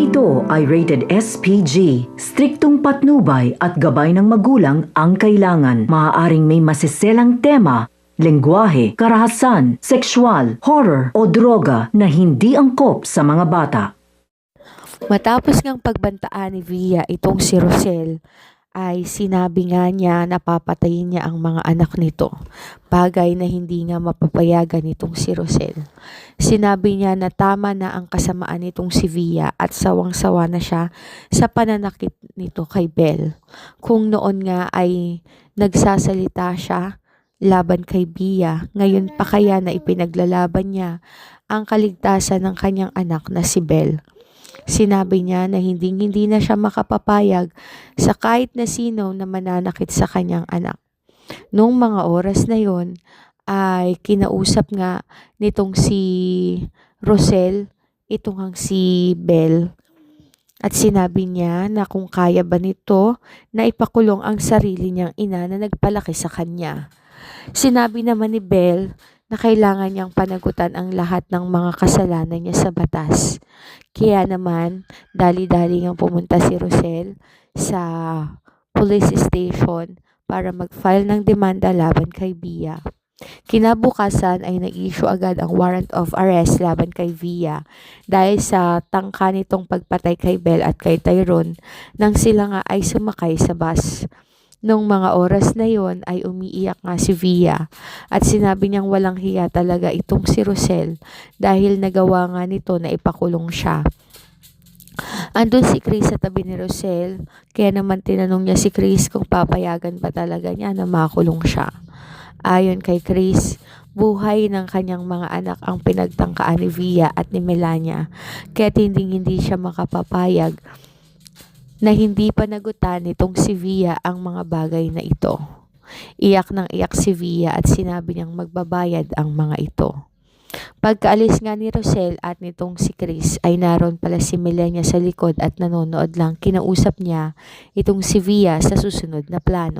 ito ay rated SPG. Striktong patnubay at gabay ng magulang ang kailangan. Maaaring may masiselang tema, lengguwahe, karahasan, sexual, horror o droga na hindi angkop sa mga bata. Matapos ngang pagbantaan ni Via itong si Rosel, ay sinabi nga niya na papatayin niya ang mga anak nito. Bagay na hindi nga mapapayagan nitong si Rosel. Sinabi niya na tama na ang kasamaan nitong si Via at sawang-sawa na siya sa pananakit nito kay Belle. Kung noon nga ay nagsasalita siya laban kay Via, ngayon pa kaya na ipinaglalaban niya ang kaligtasan ng kanyang anak na si Belle. Sinabi niya na hindi na siya makapapayag sa kahit na sino na mananakit sa kanyang anak. Noong mga oras na yon ay kinausap nga nitong si Rosel itong si Belle. At sinabi niya na kung kaya ba nito na ipakulong ang sarili niyang ina na nagpalaki sa kanya. Sinabi naman ni Belle na kailangan niyang panagutan ang lahat ng mga kasalanan niya sa batas. Kaya naman, dali-dali ngang pumunta si Rosel sa police station para mag-file ng demanda laban kay Via. Kinabukasan ay nag-issue agad ang warrant of arrest laban kay Via dahil sa tangka nitong pagpatay kay Belle at kay Tyrone nang sila nga ay sumakay sa bus. Nung mga oras na yon ay umiiyak nga si Via at sinabi niyang walang hiya talaga itong si Rosel dahil nagawa nga nito na ipakulong siya. Andun si Chris sa tabi ni Rosel, kaya naman tinanong niya si Chris kung papayagan ba talaga niya na makulong siya. Ayon kay Chris, buhay ng kanyang mga anak ang pinagtangkaan ni Via at ni Melania, kaya hindi siya makapapayag na hindi panagutan nitong si Via ang mga bagay na ito. Iyak ng iyak si Via at sinabi niyang magbabayad ang mga ito. Pagkaalis nga ni Rosel at nitong si Chris ay naroon pala si Melania sa likod at nanonood lang, kinausap niya itong si Via sa susunod na plano.